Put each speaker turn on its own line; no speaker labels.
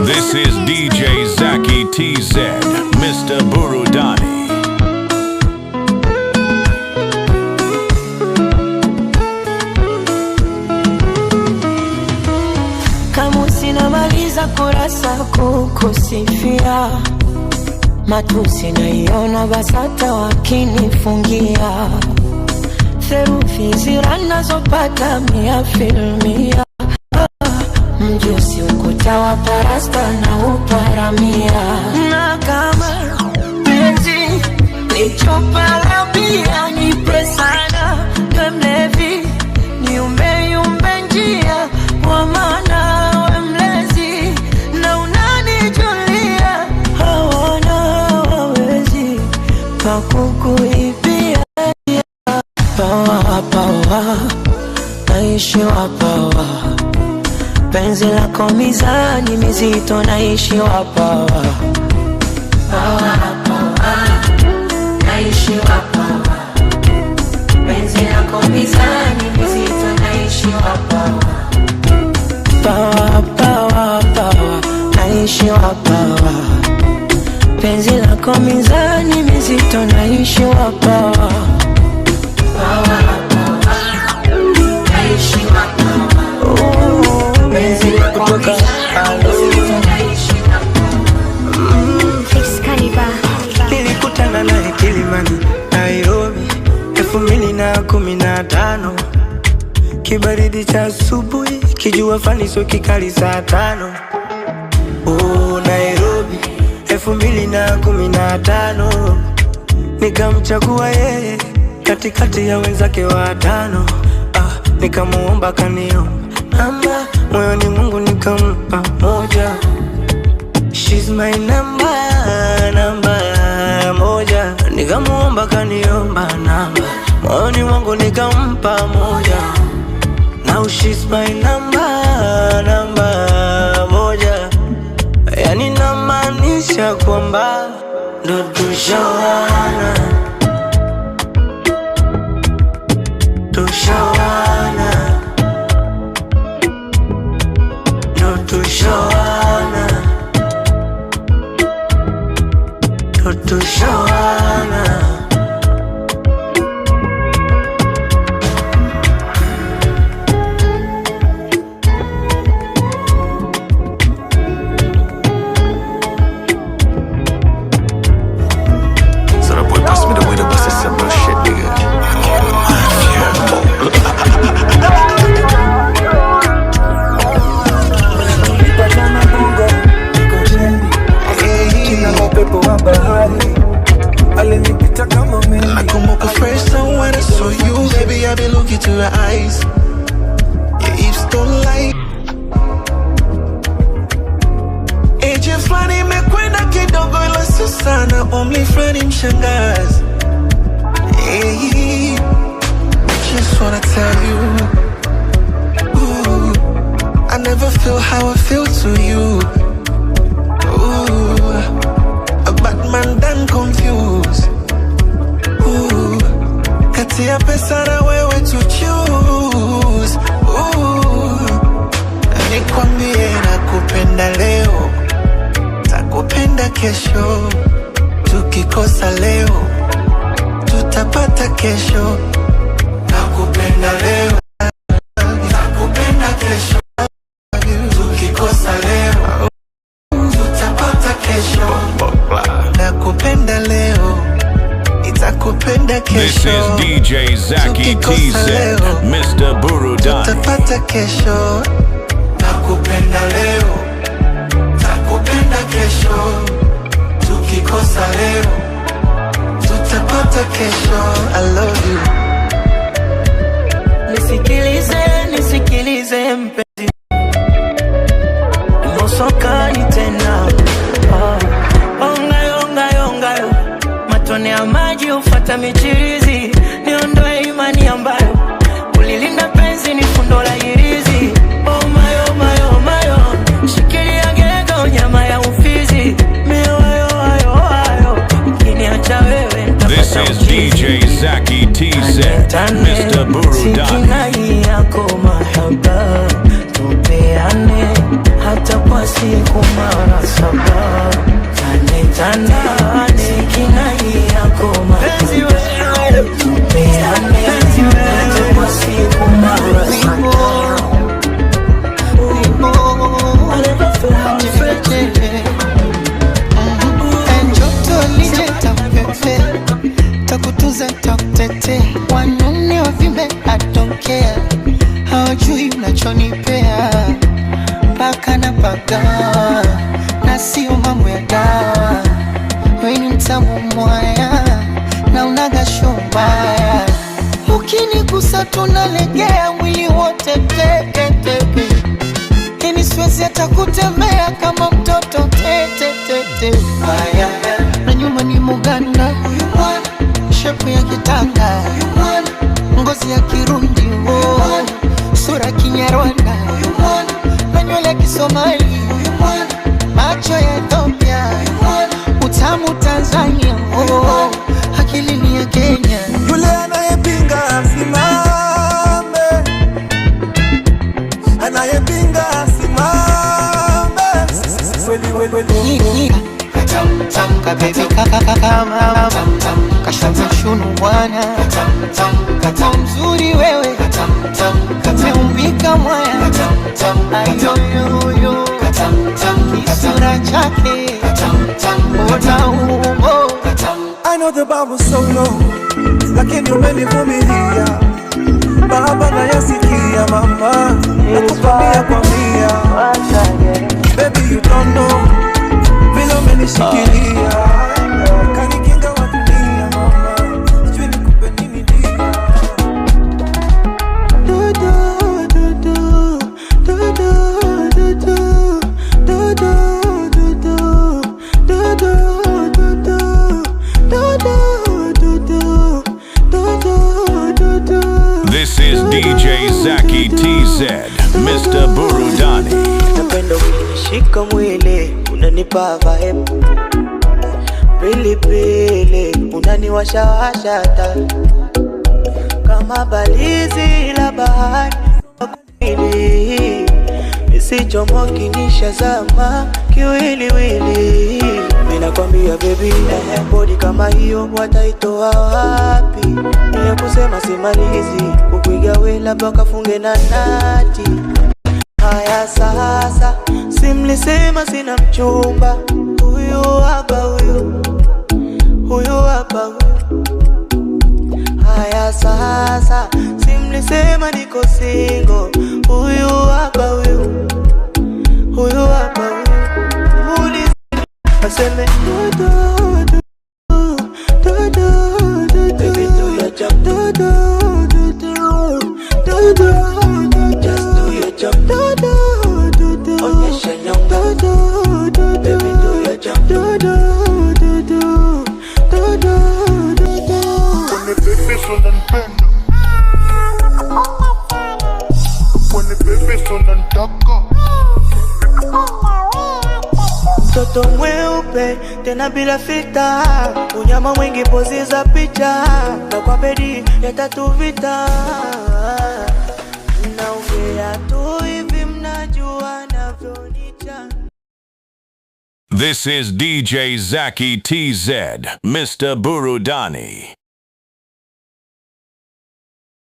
This is DJ Zaki TZ, Mr. Burudani.
Kama sinamaliza kurasa kukusifia, matusi naiona BASATA wakinifungia, therufi ziranazopata 100%. Mjusi ukuta wa parasta na uparamia, na kama penzi ni chopa la bia, nipe sana mlevi, niumbe njia kwa maana we mlezi na unanijulia, hawana wawezi pakukuibia. Pawa naishi wapawa, penzi lako mizani mizito, naishi wapawa. Naishi wapawa, penzi lako mizani mizito, naishi wapawa. Pawa, naishi wapawa, penzi lako mizani mizito, naishi wapawa. Naishi wapawa, penzi lako mizani mizito, naishi wapawa.
Nilikutana naye Kilimani, Nairobi 2015. Kibaridi cha asubuhi, kijua fani sio kikali saa 5. Nairobi 2015. Nikamchagua yeye katikati ya wenzake watano. Nikamuomba kaniomba namba, moyoni Mungu nikampa moja. She's my number moja. Nikamuomba kaniomba namba, moyoni Mungu nikampa moja. Now she's my number moja. Yani namaanisha kwamba ndo tushawana, tushawana, ndo tushawana, ndo tushawana.
Nakumbuka first time when I saw you, baby, I be looking to your eyes. Your hips don't lie. Age flani mekwenda kidogo ila si sana, only friend mshangazi. Hey, just wanna tell you, ooh, I never feel how I feel to you. Ooh, a bad man done confused. Kati ya pesa na wewe to choose. Nikwambie nakupenda leo, takupenda kesho. Tukikosa leo, tutapata kesho. Nakupenda leo, takupenda kesho. Tukikosa leo, tutapata kesho. Nakupenda leo, nitakupenda kesho.
This is DJ Zaki TZ, Mr. Burudani.
Tutapata kesho. Nakupenda leo, takupenda kesho. Tukikosa leo, tutapata kesho. I love you.
Nisikilize mpenzi, mosokani tena. Ongayo matone ya maji ufata michirizi, niondoe imani ambayo ulilinda penzi ni fundo la hirizi. Oh my, shikilia gego nyama ya ufizi, miwayo ukiniacha wewe nitapata uchizi.
This is DJ Zaki TZ, Mr. Burudani.
Sikina yako mahaba, tupeane hata itakuwa siku mara 7. Tane tane kinai yako mapenzi wewe, tupeane itakuwa siku mara 7.
Takutuza takutete, wanune wavimbe I don't care, hawajui unachonipea mpaka na paga, na sio mambo ya dawa. Wewe ni mtamu mwaya na unaga shombaya, ukinigusa tunalegea mwili wote teke teke, ini siwezi hata kutembea kama mtoto tete tete. Aya, na nyuma ni Muganda huyu mwana, shepu ya kitanga huyu mwana, ngozi ya Kirundi huyu, sura Kinyarwanda huyu mwana, na nywele ya Kisomali huyu mwana, macho ya Ethiopia huyu mwana, utamu Tanzania akili ni ya Kenya.
Yule anayepinga asimame, anayepinga asimame.
Tamka baby kama kashaza shunu bwana, kata mzuri wewe, umeumbika mwaya, ayoyoyo kisura chake ona umbo.
I know the bar was so low, lakini umenivumilia. Baba na yasikia mama, nakupania kwa mia. Baby you don't know, vile umenishikilia. Kanikinga wa dunia mama, sijui nikupe nini dia.
Do do do do do do do do do do do do.
This is DJ Zaki TZ, Mr. Burudani.
Napenda ukinishika mwili, unanipa vibe. Pili pili, unaniwashawasha hata kama balizi la bahari kweli. Nisichomoki nishazama kiwiliwili. Mimi nakwambia baby, body kama hiyo wataitoa wapi? Niye kusema simalizi, kukuiga we labda kafunge na nati. Haya sasa, simlisema sina mchumba, huyu hapa huyu, huyu hapa huyu. Haya sasa, simlisema niko single, huyu hapa huyu, huyu hapa huyu. Muulize aseme do do do do do, baby do your job, do do do do do do, just do your job, do do do, onyesha nyonga, do do, baby do your job, do do do do do do.
When the baby son anpenda, when the baby son antaka.
Mtoto mweupe tena bila filter, unyama mwingi pozi za picha, na kwa bedi ya tatu vita. Naongea tu hivi mnajua navyonicha.
This is DJ Zaki TZ, Mr. Burudani.